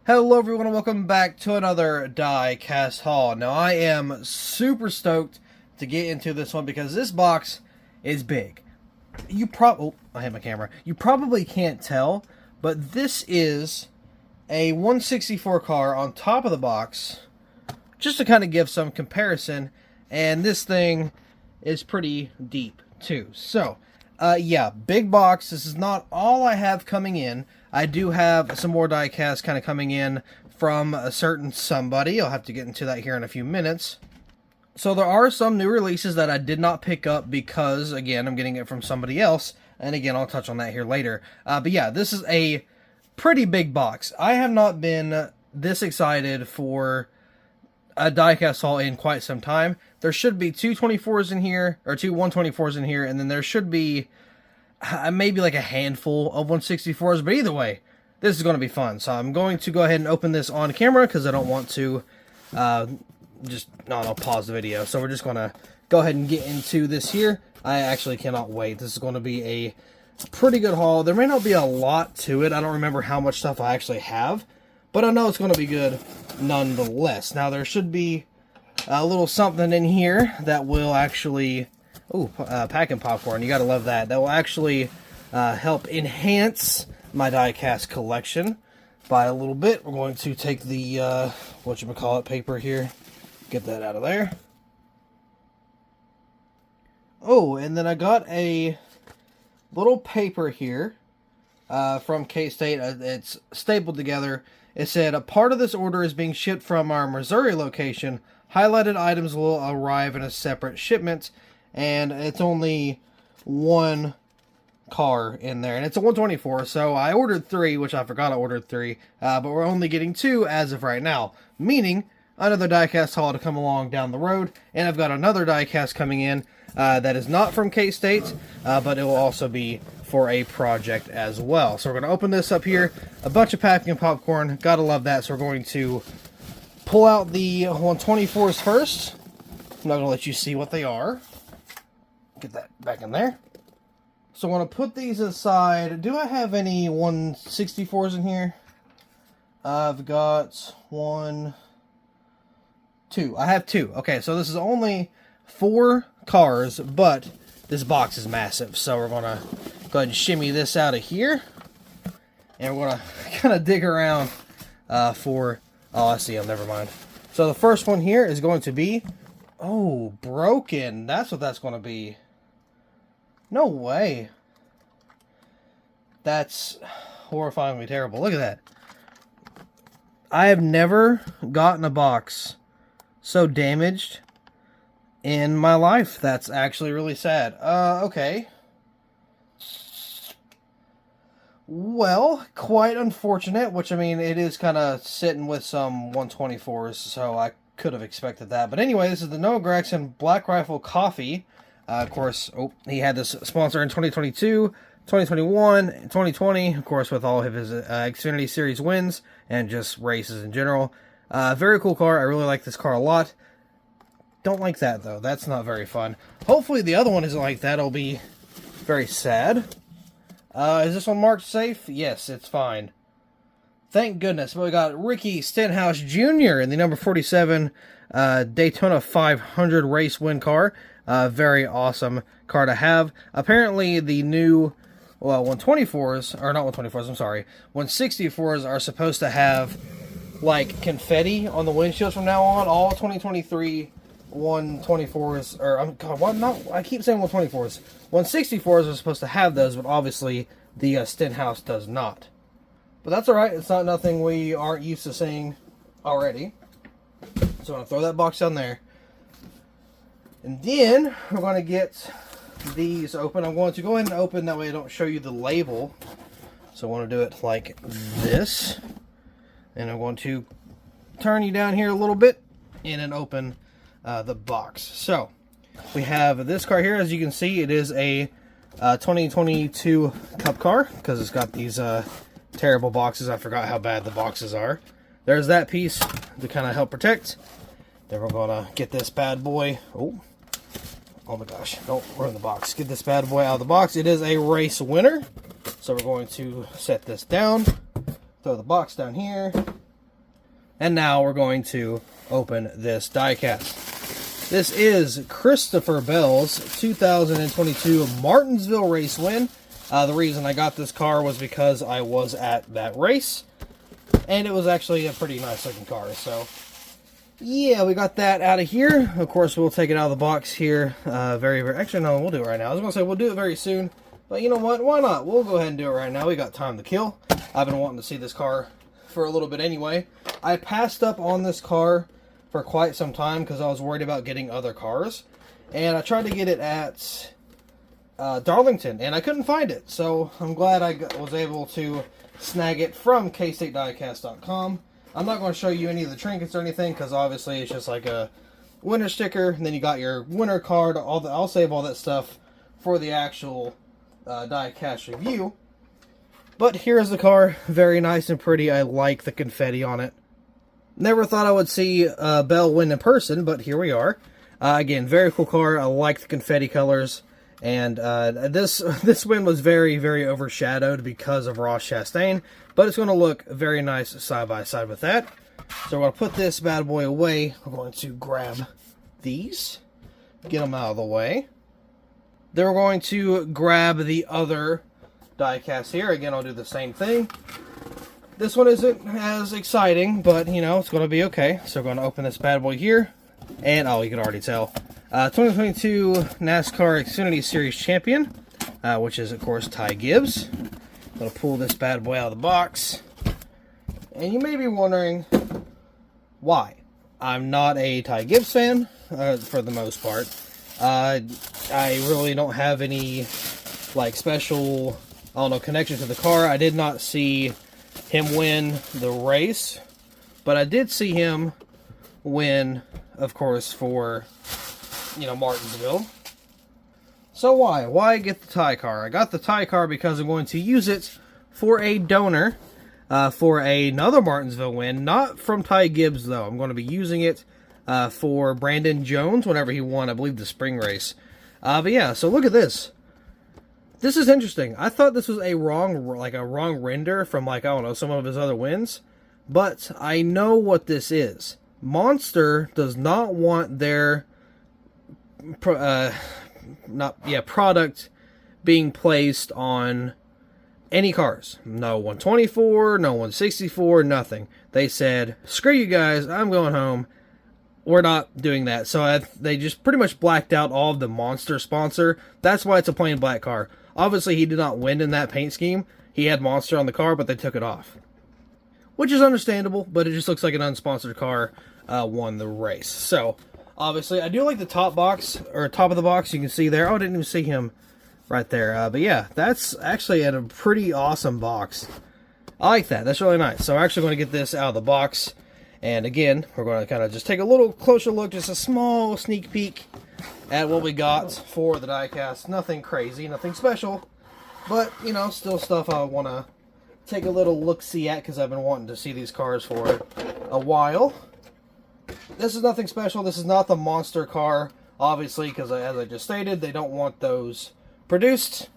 Hello everyone and welcome back to another Diecast haul. Now I am super stoked to get into this one because this box is big. I have my camera. You probably can't tell, but this is a 164 car on top of the box, just to kind of give some comparison, and this thing is pretty deep too. So, yeah, big box. This is not all I have coming in. I do have some more diecast kind of coming in from a certain somebody. I'll have to get into that here in a few minutes. So there are some new releases that I did not pick up because, again, I'm getting it from somebody else. And again, I'll touch on that here later. But yeah, this is a pretty big box. I have not been this excited for a diecast haul in quite some time. There should be two 24s in here, or two 124s in here, and then there should be maybe like a handful of 164s, but either way, this is going to be fun. So I'm going to go ahead and open this on camera because I don't want to I'll pause the video. So we're just going to go ahead and get into this here. I actually cannot wait. This is going to be a pretty good haul. There may not be a lot to it. I don't remember how much stuff I actually have, but I know it's going to be good nonetheless. Now there should be a little something in here that will actually... packing popcorn. You gotta love that. That will actually help enhance my diecast collection by a little bit. We're going to take the, whatchamacallit paper here. Get that out of there. Oh, and then I got a little paper here from K-State. It's stapled together. It said, a part of this order is being shipped from our Missouri location. Highlighted items will arrive in a separate shipment. And it's only one car in there. And it's a 124, so I ordered 3, which I forgot I ordered 3. But we're only getting 2 as of right now. Meaning, another diecast haul to come along down the road. And I've got another diecast coming in that is not from K-State. But it will also be for a project as well. So we're going to open this up here. A bunch of packing and popcorn. Gotta love that. So we're going to pull out the 124s first. I'm not going to let you see what they are. Get that back in there. So I want to put these aside. Do I have any 164s in here? I've got 1, 2. I have 2. Okay, so this is only 4 cars, but this box is massive. So we're going to go ahead and shimmy this out of here. And we're going to kind of dig around for... Oh, I see them. Never mind. So the first one here is going to be... Oh, broken. That's what that's going to be. No way. That's horrifyingly terrible. Look at that. I have never gotten a box so damaged in my life. That's actually really sad. Okay. Well, quite unfortunate, which, I mean, it is kind of sitting with some 124s, so I could have expected that. But anyway, this is the Noah Gragson Black Rifle Coffee. Of course, he had this sponsor in 2022, 2021, 2020, of course, with all of his Xfinity Series wins and just races in general. Very cool car. I really like this car a lot. Don't like that, though. That's not very fun. Hopefully the other one isn't like that. It'll be very sad. Is this one marked safe? Yes, it's fine. Thank goodness. But we got Ricky Stenhouse Jr. in the number 47 Daytona 500 race win car. Very awesome car to have. Apparently, the new, 124s, or not 124s, I'm sorry, 164s are supposed to have, like, confetti on the windshields from now on. All 2023 124s, or, I keep saying 124s. 164s are supposed to have those, but obviously, the Stenhouse does not. But that's alright, it's not nothing we aren't used to seeing already. So I'm going to throw that box down there. And then we're going to get these open. I'm going to go ahead and open, that way I don't show you the label. So I want to do it like this. And I'm going to turn you down here a little bit and then open the box. So we have this car here. As you can see, it is a 2022 Cup car because it's got these terrible boxes. I forgot how bad the boxes are. There's that piece to kind of help protect. Then we're going to get this bad boy. Oh my gosh. Don't ruin the box. Get this bad boy out of the box. It is a race winner. So we're going to set this down. Throw the box down here. And now we're going to open this diecast. This is Christopher Bell's 2022 Martinsville race win. The reason I got this car was because I was at that race, and it was actually a pretty nice looking car. So yeah, we got that out of here. Of course, we'll take it out of the box here actually, no, we'll do it right now. I was going to say we'll do it very soon, but you know what? Why not? We'll go ahead and do it right now. We got time to kill. I've been wanting to see this car for a little bit anyway. I passed up on this car for quite some time because I was worried about getting other cars, and I tried to get it at Darlington, and I couldn't find it. So I'm glad I was able to snag it from KStateDiecast.com. I'm not going to show you any of the trinkets or anything because obviously it's just like a winner sticker, and then you got your winner card. I'll save all that stuff for the actual diecast review. But here's the car, very nice and pretty. I like the confetti on it. Never thought I would see Bell win in person, but here we are. Again, very cool car. I like the confetti colors. And this win was very, very overshadowed because of Ross Chastain. But it's going to look very nice side by side with that. So we're going to put this bad boy away. We're going to grab these. Get them out of the way. Then we're going to grab the other diecast here. Again, I'll do the same thing. This one isn't as exciting, but, you know, it's going to be okay. So we're going to open this bad boy here. And, oh, you can already tell. 2022 NASCAR Xfinity Series champion, which is, of course, Ty Gibbs. I'm going to pull this bad boy out of the box. And you may be wondering why. I'm not a Ty Gibbs fan, for the most part. I really don't have any, like, special, I don't know, connection to the car. I did not see him win the race, but I did see him win, of course, for, you know, Martinsville. So why get the Ty car? I got the Ty car because I'm going to use it for a donor for another Martinsville win. Not from Ty Gibbs, though. I'm going to be using it for Brandon Jones whenever he won, I believe, the spring race. But yeah, so look at this. This is interesting. I thought this was a wrong render from, like, I don't know, some of his other wins. But I know what this is. Monster does not want their product being placed on any cars. No 124, no 164, nothing. They said, screw you guys, I'm going home. We're not doing that. So they just pretty much blacked out all of the Monster sponsor. That's why it's a plain black car. Obviously, he did not win in that paint scheme. He had Monster on the car, but they took it off. Which is understandable, but it just looks like an unsponsored car won the race. So, obviously, I do like the top box, or top of the box. You can see there. Oh, I didn't even see him right there. But yeah, that's actually a pretty awesome box. I like that. That's really nice. So, I'm actually going to get this out of the box. And again, we're going to kind of just take a little closer look, just a small sneak peek at what we got for the diecast. Nothing crazy, nothing special. But, you know, still stuff I want to take a little look-see at because I've been wanting to see these cars for a while. This is nothing special. This is not the Monster car, obviously, because as I just stated, they don't want those produced.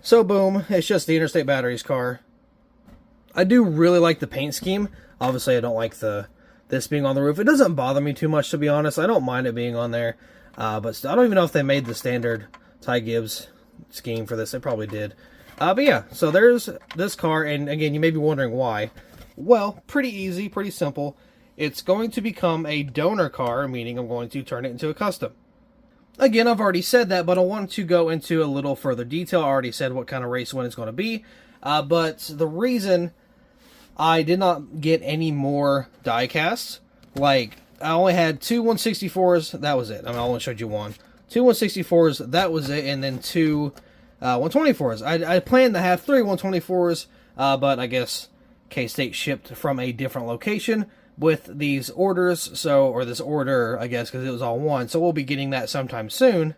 So boom, it's just the Interstate Batteries car. I do really like the paint scheme. Obviously, I don't like this being on the roof. It doesn't bother me too much, to be honest. I don't mind it being on there. But I don't even know if they made the standard Ty Gibbs scheme for this. They probably did. But yeah, so there's this car, and again, you may be wondering why. Well, pretty easy, pretty simple. It's going to become a donor car, meaning I'm going to turn it into a custom. Again, I've already said that, but I want to go into a little further detail. I already said what kind of race win it's going to be. But the reason I did not get any more die casts, like, I only had two 164s, that was it. I only showed you one. Two 164s, that was it, and then two 124s. I planned to have three 124s, but I guess K-State shipped from a different location with these orders, or this order, I guess, because it was all one, so we'll be getting that sometime soon.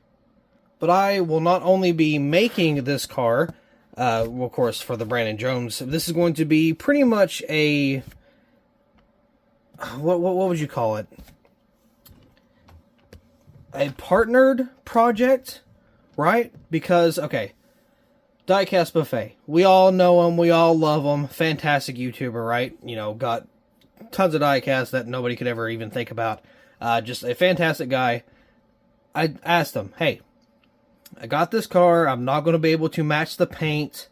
But I will not only be making this car, well, of course, for the Brandon Jones, this is going to be pretty much a, what would you call it? A partnered project, right? Because, okay, Diecastbuffet. We all know him. We all love him. Fantastic YouTuber, right? You know, got tons of diecast that nobody could ever even think about. Just a fantastic guy. I asked him, hey, I got this car. I'm not going to be able to match the paint.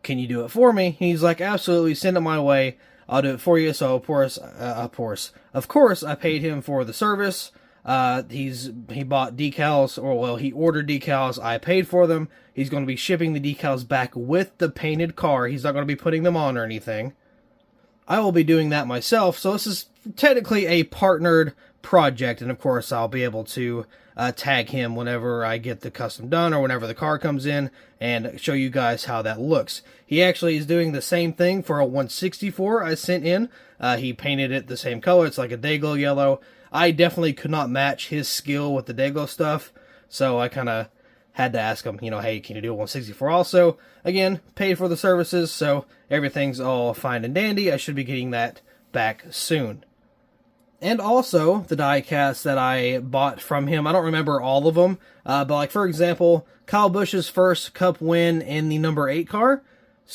Can you do it for me? He's like, absolutely, send it my way. I'll do it for you. So, of course, I paid him for the service. He bought decals, or well, he ordered decals. I paid for them. He's going to be shipping the decals back with the painted car. He's not going to be putting them on or anything. I will be doing that myself. So this is technically a partnered project, and of course, I'll be able to tag him whenever I get the custom done or whenever the car comes in and show you guys how that looks. He actually is doing the same thing for a 164 I sent in. He painted it the same color. It's like a Dayglow yellow. I definitely could not match his skill with the Dayglow stuff, so I kind of had to ask him, hey, can you do a 164 also? Again, paid for the services, so everything's all fine and dandy. I should be getting that back soon. And also, the diecast that I bought from him, I don't remember all of them, but like, for example, Kyle Busch's first Cup win in the number 8 car.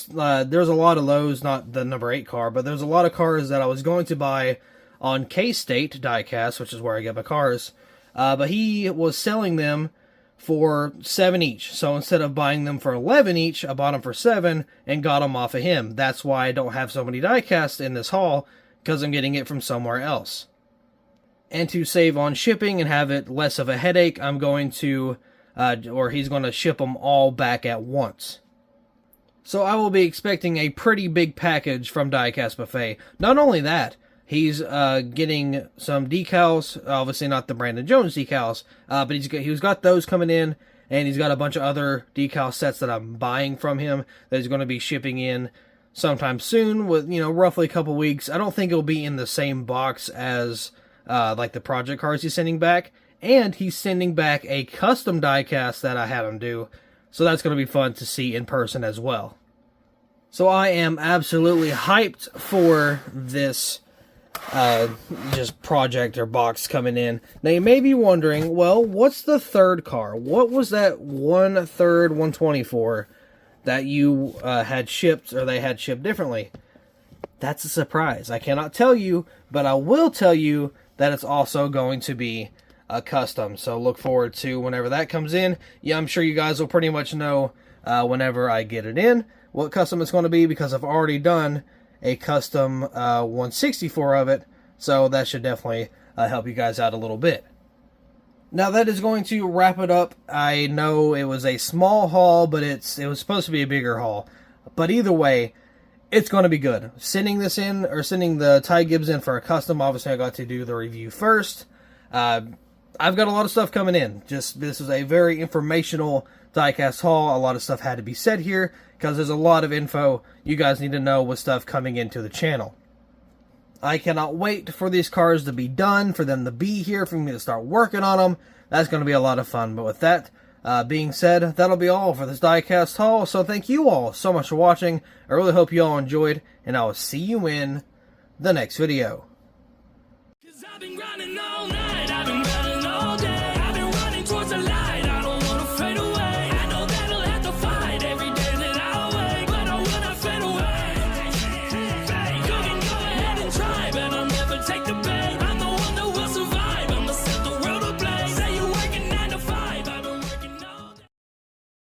There's a lot of those, not the number 8 car, but there's a lot of cars that I was going to buy on K-State diecast, which is where I get my cars, but he was selling them for 7 each. So instead of buying them for 11 each, I bought them for 7 and got them off of him. That's why I don't have so many diecasts in this haul, because I'm getting it from somewhere else. And to save on shipping and have it less of a headache, I'm going to, he's going to ship them all back at once. So I will be expecting a pretty big package from Diecastbuffet. Not only that, he's getting some decals, obviously not the Brandon Jones decals, but he's got those coming in, and he's got a bunch of other decal sets that I'm buying from him that he's going to be shipping in sometime soon, with, roughly a couple weeks. I don't think it'll be in the same box as like the project cars he's sending back, and he's sending back a custom diecast that I had him do, so that's going to be fun to see in person as well. So I am absolutely hyped for this just project or box coming in. Now you may be wondering, well, what's the third car? What was that 1/3 124 that you had shipped, or they had shipped differently? That's a surprise. I cannot tell you, but I will tell you that it's also going to be a custom. So look forward to whenever that comes in. Yeah, I'm sure you guys will pretty much know whenever I get it in what custom it's going to be, because I've already done a custom 164 of it, so that should definitely help you guys out a little bit. Now that is going to wrap it up. I know it was a small haul, but it was supposed to be a bigger haul. But either way, it's going to be good. Sending this in, or sending the Ty Gibbs in for a custom, obviously I got to do the review first. I've got a lot of stuff coming in. This is a very informational diecast haul. A lot of stuff had to be said here, because there's a lot of info you guys need to know with stuff coming into the channel. I cannot wait for these cars to be done, for them to be here, for me to start working on them. That's going to be a lot of fun. But with that being said, that'll be all for this diecast haul. So thank you all so much for watching. I really hope you all enjoyed, and I will see you in the next video. 'Cause I've been grinding